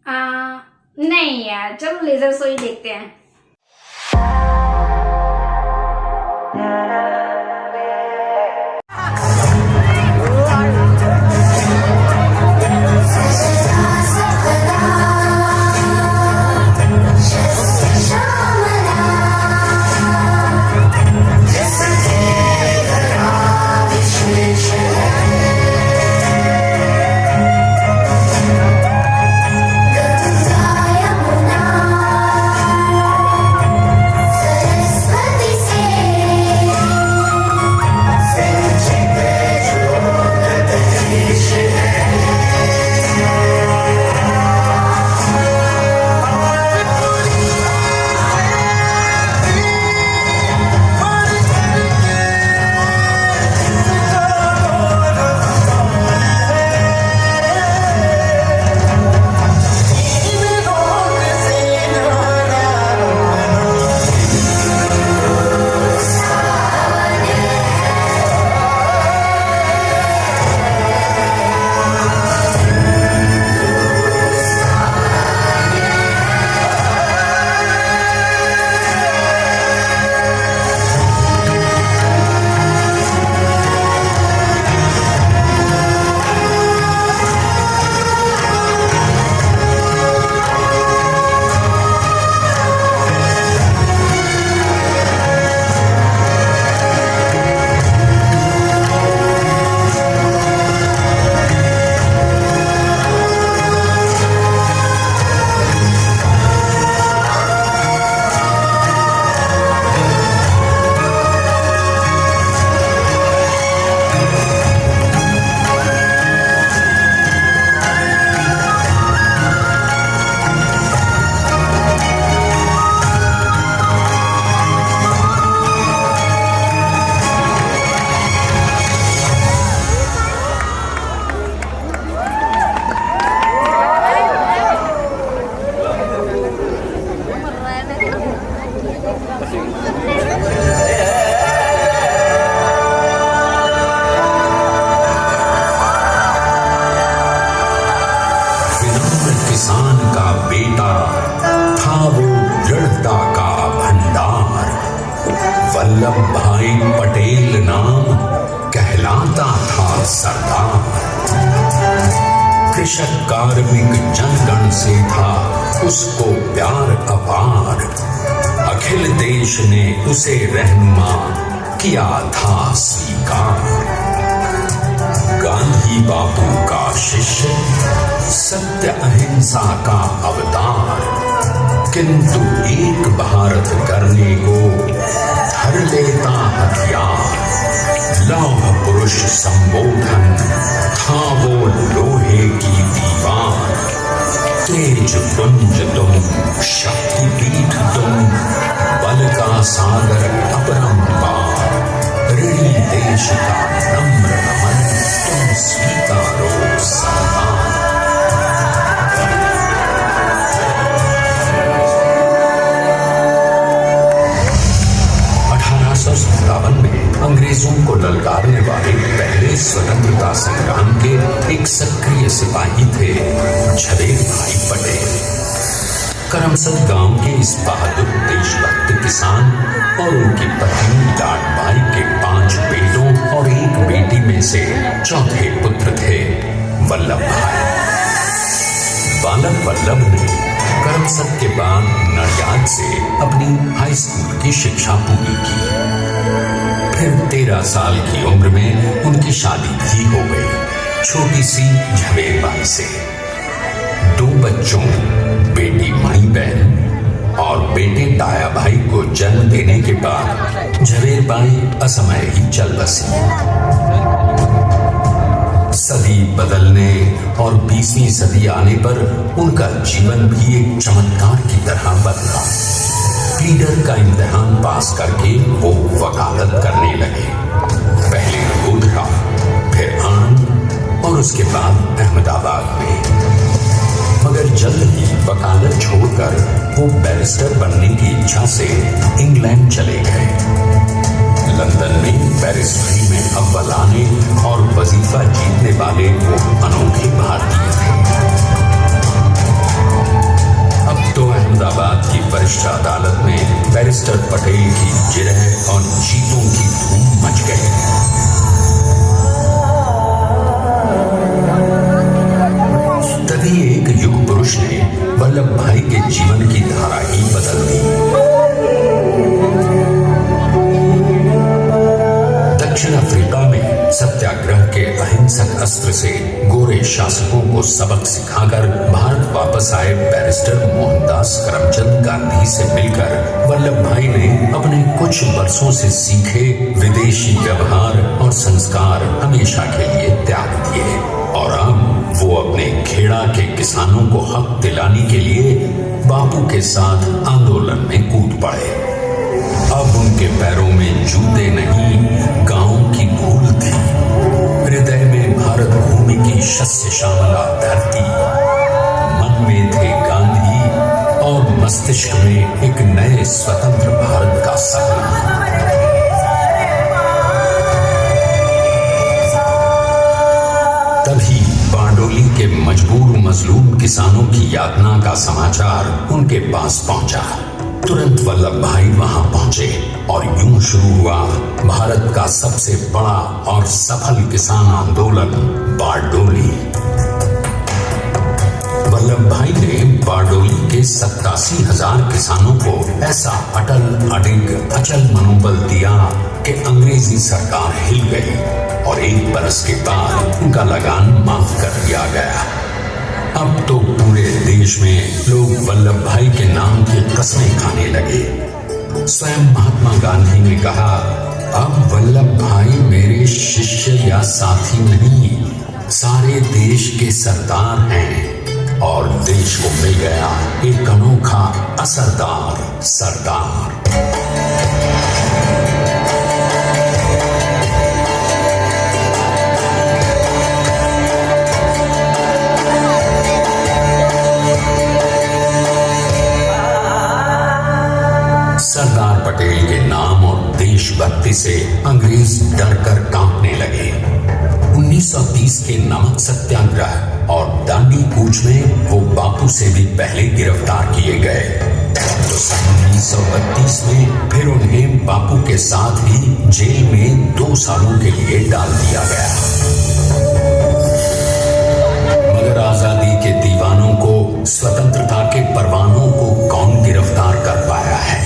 आ, नहीं यार, चलो लेजर शो ही देखते हैं। किसान का बेटा था वो दृढ़ता का भंडार। वल्लभ भाई पटेल नाम कहलाता था सरदार। कृषक कार्मिक जनगण से था उसको प्यार अपार। अखिल देश ने उसे रहनुमा किया था स्वीकार। गांधी बापू का शिष्य, सत्य अहिंसा का अवतार, किंतु एक भारत करने को धर लेता हथियार। लौह पुरुष संबोधन था वो लोहे की दीवार। तेज पुंज तुम, शक्ति पीठ तुम, बल का सागर अपरंपार। ऋणी देश का नम्र नमन तुम स्वीकारो सम्मान। 1857 में अंग्रेजों को ललकारने वाले पहले स्वतंत्रता संग्राम के एक सक्रिय सिपाही थे झवेर भाई पटेल। करमसद गांव के इस बहादुर देशभक्त किसान और उनकी पत्नी लाडबाई के 5 बेटों और 1 बेटी में से चौथे पुत्र थे वल्लभ भाई। बालक वल्लभ ने करमसद के बाद नडियाद से अपनी हाई स्कूल की शिक्षा पूरी की। फिर 13 साल की उम्र में उनकी शादी भी हो गई छोटी सी झवेर बाई से। 2 बच्चों, बेटी माई बहन और बेटे ताया भाई को जन्म देने के बाद झवेर बाई असमय ही चल बसी। सदी बदलने और 20वीं सदी आने पर उनका जीवन भी एक चमत्कार की तरह बदला। प्लीडर का इम्तिहान पास करके वो वकालत करने लगे। पहले गोधरा, फिर आनंद और उसके बाद अहमदाबाद में। मगर जल्द ही वकालत छोड़कर वो बैरिस्टर बनने की इच्छा से इंग्लैंड चले गए। लंदन में बैरिस्टरी में अव्वल आने और वजीफा जीतने वाले वो अनोखे भारतीय थे। बैरिस्टर पटेल की जिरह और जीतों की धूम मच गई। तभी एक युग पुरुष ने वल्लभ भाई के जीवन की धारा ही बदल दी। दक्षिण अफ्रीका में सत्याग्रह के अहिंसक अस्त्र से गोरे शासकों को सबक सिखाकर भारत वापस आए बैरिस्टर मोहनदास करमचंद गांधी से मिलकर वल्लभ भाई ने अपने कुछ वर्षों से सीखे विदेशी व्यवहार और संस्कार हमेशा के लिए त्याग दिए और अब वो अपने खेड़ा के किसानों को हक दिलाने के लिए बापू के साथ आंदोलन में कूद पड़े। अब उनके पैरों में जूते नहीं, गांव की धूल थी। हृदय में भारत भूमि की शस्य श्यामला धरती, मन में थे गांधी और मस्तिष्क में एक नए स्वतंत्र भारत का सपना। तभी बारडोली के मजबूर मजलूम किसानों की यातना का समाचार उनके पास पहुंचा। तुरंत वल्लभ भाई वहां पहुंचे और यूं शुरू हुआ भारत का सबसे बड़ा और सफल किसान आंदोलन बारडोली। वल्लभ भाई ने बारडोली के 87,000 किसानों को ऐसा अटल अडिग अचल मनोबल दिया कि अंग्रेजी सरकार हिल गई और एक बरस के बाद उनका लगान माफ कर दिया गया। अब तो पूरे देश में लोग वल्लभ भाई के नाम की कस्में खाने लगे। स्वयं महात्मा गांधी ने कहा, अब वल्लभ भाई मेरे शिष्य या साथी नहीं, सारे देश के सरदार हैं और देश को मिल गया एक अनोखा असरदार सरदार। सरदार पटेल के नाम और देशभक्ति से अंग्रेज डर कर कांपने लगे। 1930 के नमक सत्याग्रह और दांडी कूच में वो बापू से भी पहले गिरफ्तार किए गए। तो सन 1932 में फिर उन्हें बापू के साथ ही जेल में 2 सालों के लिए डाल दिया गया। मगर आजादी के दीवानों को, स्वतंत्रता के परवानों को कौन गिरफ्तार कर पाया है?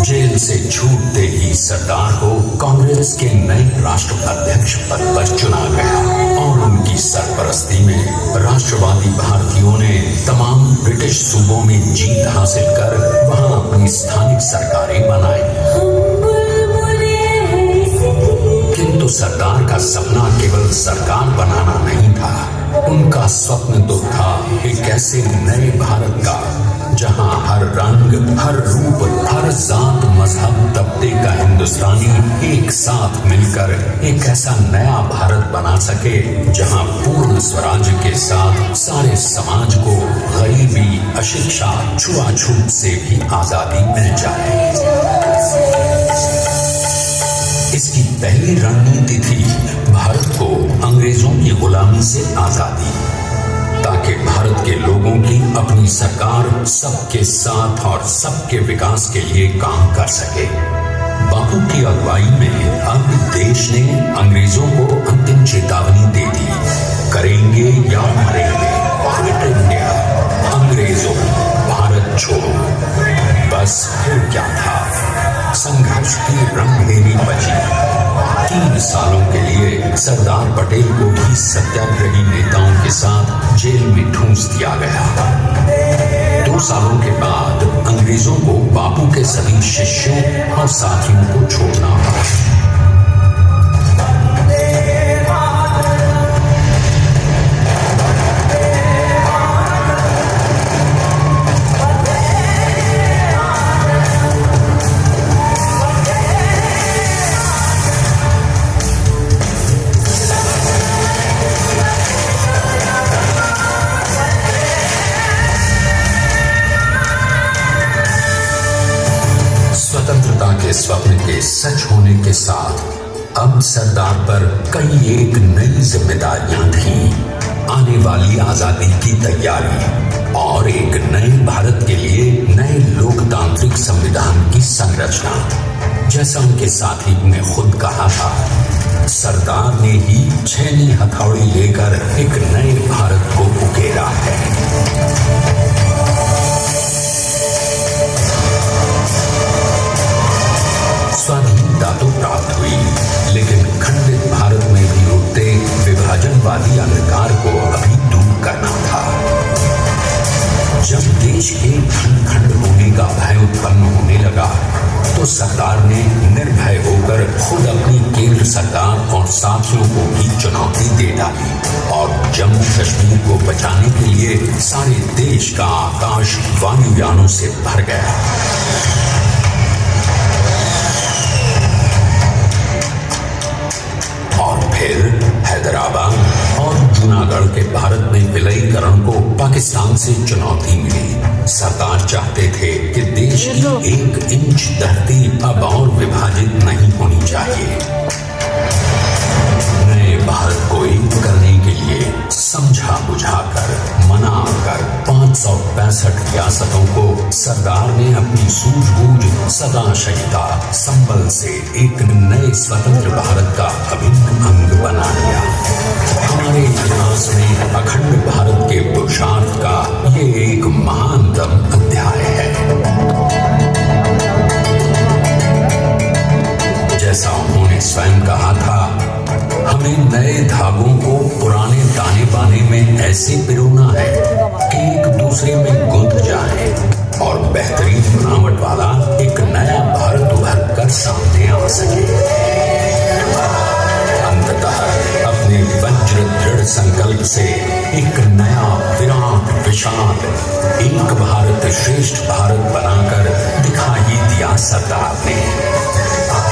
जेल से छूटते ही सरदार को कांग्रेस के नए राष्ट्राध्यक्ष पद पर चुना गया और उनकी सरपरस्ती में राष्ट्रवादी भारतीयों ने तमाम ब्रिटिश सूबों में जीत हासिल कर वहां अपनी स्थानिक सरकारें बनाई। किंतु सरदार का सपना केवल सरकार बनाना नहीं था, उनका स्वप्न तो था एक ऐसे नए भारत का जहां हर रंग, हर रूप, हर जात, मजहब, तबके का हिंदुस्तानी एक साथ मिलकर एक ऐसा नया भारत बना सके जहां पूर्ण स्वराज्य के साथ सारे समाज को गरीबी, अशिक्षा, छुआछूत से भी आजादी मिल जाए। इसकी पहली रणनीति थी भारत को अंग्रेजों की गुलामी से आजादी, ताकि भारत के लोगों की अपनी सरकार सबके साथ और सबके विकास के लिए काम कर सके। बापू की अगुवाई में अब देश ने अंग्रेजों को अंतिम चेतावनी दे दी, करेंगे या मरेंगे, क्विट इंडिया, अंग्रेजों भारत छोड़ो। बस फिर क्या था, संघर्ष की रणभेरी बची। 3 सालों के लिए सरदार पटेल को भी सत्याग्रही नेताओं के साथ जेल में ठूंस दिया गया। 2 सालों के बाद अंग्रेजों को बापू के सभी शिष्यों और साथियों को छोड़ना पड़ा। स्वतंत्रता के स्वप्न के सच होने के साथ अब सरदार पर कई एक नई जिम्मेदारियां थीं। आने वाली आजादी की तैयारी, और एक नए भारत के लिए नए लोकतांत्रिक संविधान की संरचना। जैसा उनके साथी ने खुद कहा था, सरदार ने ही छेनी हथौड़ी लेकर एक नए भारत को उकेरा है। स्वाधीनता तो प्राप्त हुई, लेकिन खंडित भारत में भी उठते विभाजनवादी अंधकार को अभी दूर करना था। जब देश के खंड खंड होने का भय उत्पन्न होने लगा तो सरकार ने निर्भय होकर खुद अपनी केंद्र सरकार और साथियों को भी चुनौती दे डाली और जम्मू कश्मीर को बचाने के लिए सारे देश का आकाश वायुयानों से भर गया। और फिर हैदराबाद और जूनागढ़ के भारत में विलयीकरण को पाकिस्तान से चुनौती मिली। सरदार चाहते थे कि देश की 1 इंच धरती अब और विभाजित नहीं होनी चाहिए। नए भारत को एक करने के लिए समझा बुझाकर मनाकर 565 रियासतों को सरदार ने अपनी सूझबूझ सदाशयिता संबल से एक नए स्वतंत्र भारत का अभिन्न अंग बना लिया। हमारे इतिहास में अखंड भारत के पुरुषार्थ का ये एक महानतम अध्याय है। जैसा उन्होंने स्वयं कहा था, हमें नए धागों को पुराने ताने बाने में ऐसे पिरोना है कि एक दूसरे में गुंथ जाए और बेहतरीन बनावट वाला एक नया भारत उभर कर सामने आ सके। अंततः अपने वज्र दृढ़ संकल्प से एक नया विराट विशाल एक भारत श्रेष्ठ भारत बनाकर दिखा ही दिया सरदार ने।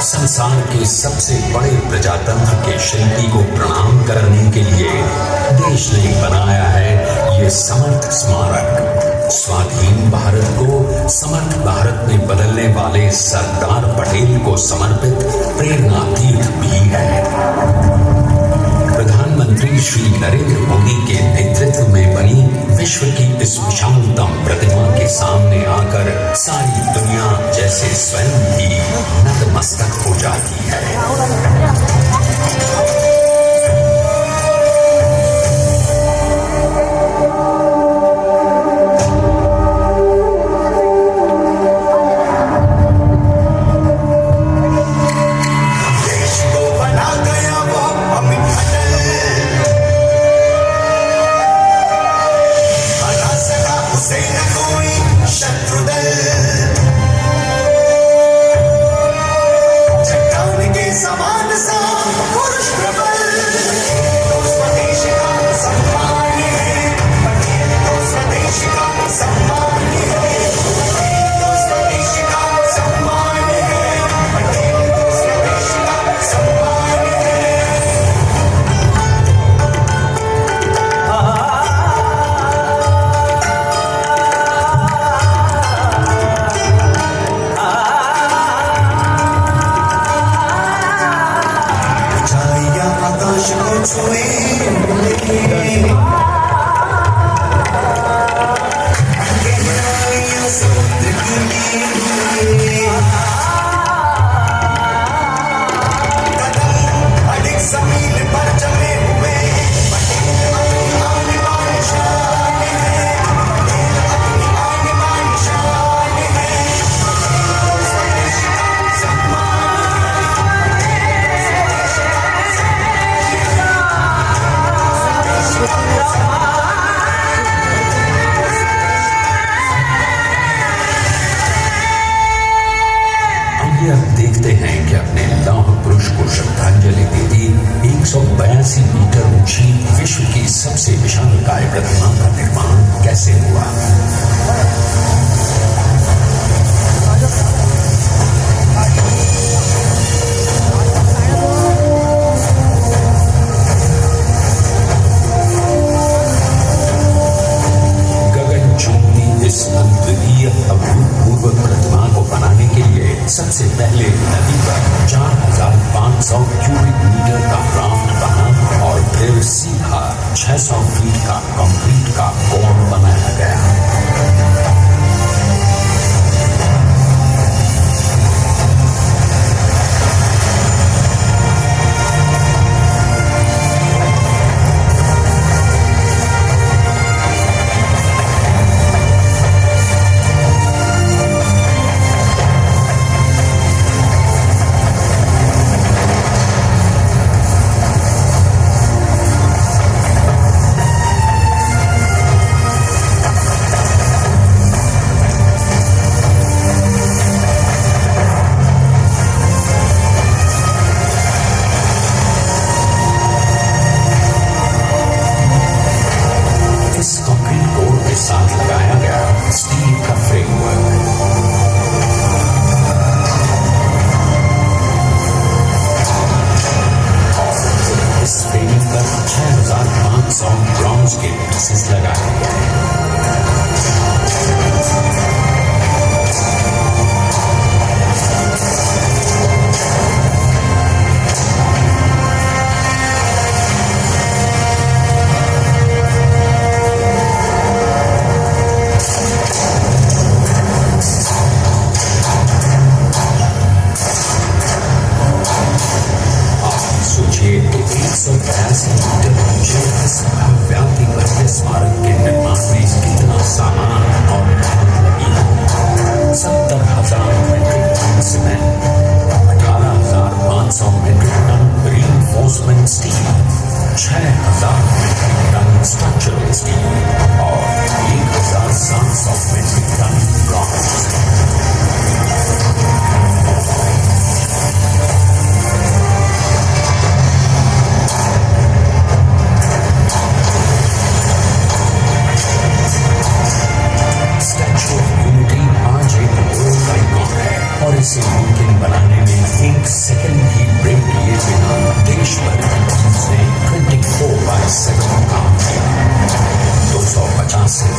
संसार के सबसे बड़े प्रजातंत्र के शिल्पी को प्रणाम करने के लिए देश ने बनाया है ये समर्थ स्मारक। स्वाधीन भारत को समर्थ भारत में बदलने वाले सरदार पटेल को समर्पित प्रेरणा तीर्थ भी है। प्रधानमंत्री श्री नरेंद्र मोदी के नेतृत्व में बनी विश्व की इस विशालतम प्रतिमा के सामने आकर सारी दुनिया जैसे स्वयं ही नतमस्तक हो जाती है। देखते हैं कि अपने लौह पुरुष को श्रद्धांजलि देती 182 मीटर ऊंची विश्व की सबसे विशालकाय प्रतिमा का निर्माण कैसे हुआ। इस अद्वितीय अभूतपूर्व प्रतिमा को बनाने के लिए सबसे पहले नदी पर 4,500 क्यूबिक मीटर का राफ्ट बना और फिर सीधा 600 फीट का कंक्रीट का कोण बनाया गया।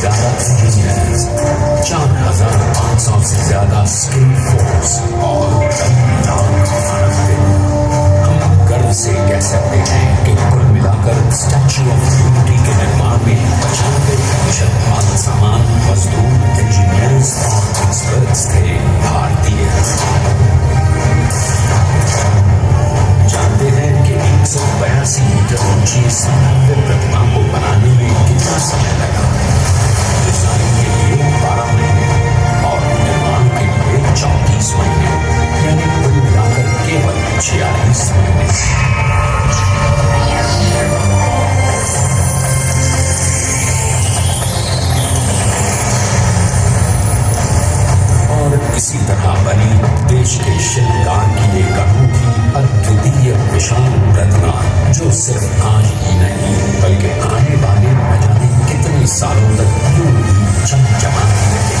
ज्यादा इंजीनियर्स, 4,500 से ज्यादा स्किल फोर्स और 10 लाख मानव दिन। हम गर्व से कह सकते हैं कि कुल मिलाकर स्टैच्यू ऑफ यूनिटी के निर्माण में 95% माल सामान, मजदूर, इंजीनियर्स और एक्सपर्ट्स थे भारतीय। जानते हैं कि 182 मीटर ऊंची इस भव्य प्रतिमा को बनाने में कितना समय लगा? डिजाइन के लिए 12 महीने और निर्माण के लिए 34 महीने, यानी कुल मिलाकर केवल 46 महीने। और इसी तरह बनी देश के शिल्पकार की एक अनूठी अद्वितीय विशाल प्रतिमा, जो सिर्फ आज ही नहीं बल्कि आने वाले न जाने कितने सालों तक यूं ही चमचमाती रहेगी।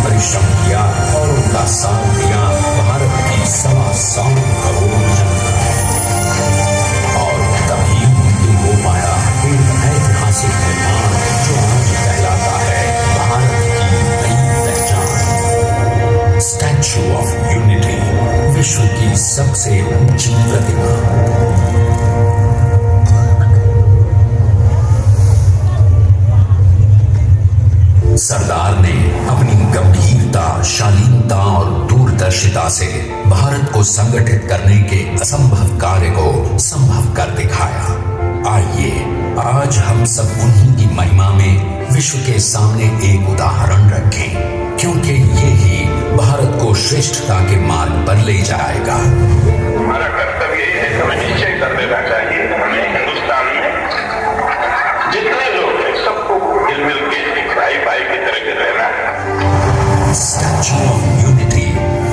परिश्रम किया और उनका साथ दिया भारत की 125 करोड़ जनता। और तभी मुमकिन हो पाया एक ऐतिहासिक निर्माण जो आज कहलाता है भारत की नई पहचान, स्टैच्यू ऑफ यूनिटी, विश्व की सबसे ऊंची प्रतिमा। सरदार ने अपनी गंभीरता, शालीनता और दूरदर्शिता से भारत को संगठित करने के असंभव कार्य को संभव कर दिखाया। आइए आज हम सब उन्हीं की महिमा में विश्व के सामने एक उदाहरण रखें, क्योंकि ये ही भारत को श्रेष्ठता के मार्ग पर ले जाएगा। हमारा कर्तव्य यही है, हमें निश्चय कर देना चाहिए। हमें हिंदुस्तान में जितने लोग हैं सबको मिल के एक भाई की तरह रहना है। स्टैच्यू ऑफ यूनिटी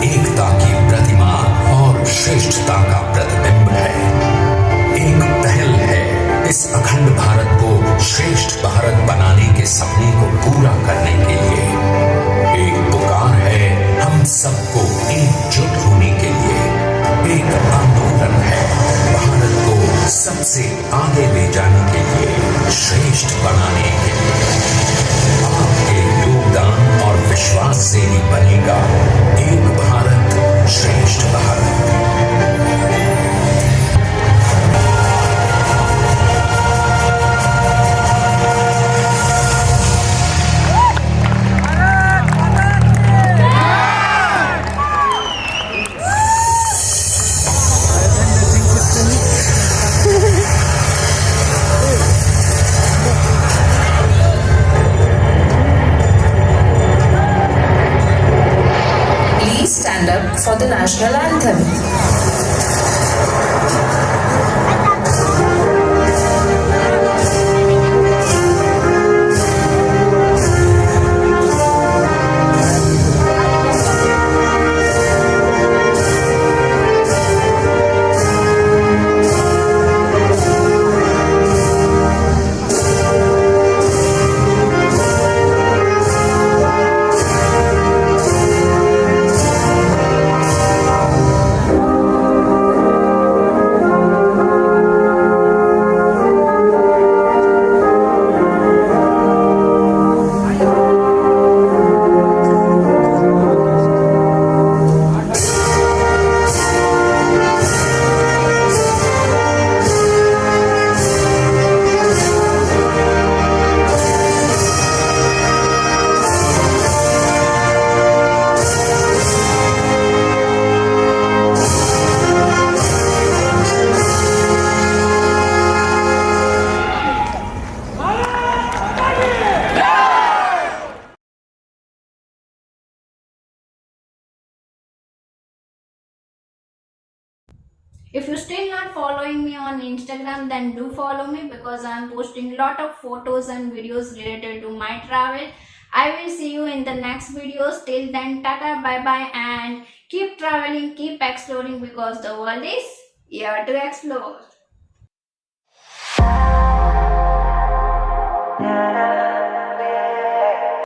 एकता की प्रतिमा और श्रेष्ठता का प्रतिबिंब है। एक पहल है इस अखंड भारत को श्रेष्ठ भारत बनाने के सपने को पूरा करने के लिए। एक पुकार है हम सबको एकजुट होने के लिए। एक आंदोलन है भारत को सबसे आगे ले जाने के लिए, श्रेष्ठ बनाने के लिए। आपके योगदान और विश्वास से ही बनेगा एक भारत श्रेष्ठ Bharat. Stand up for the national anthem. If you're still not following me on Instagram, then do follow me because I'm posting lot of photos and videos related to my travel. I will see you in the next videos. Till then, tata, bye bye, and keep traveling, keep exploring because the world is here to explore.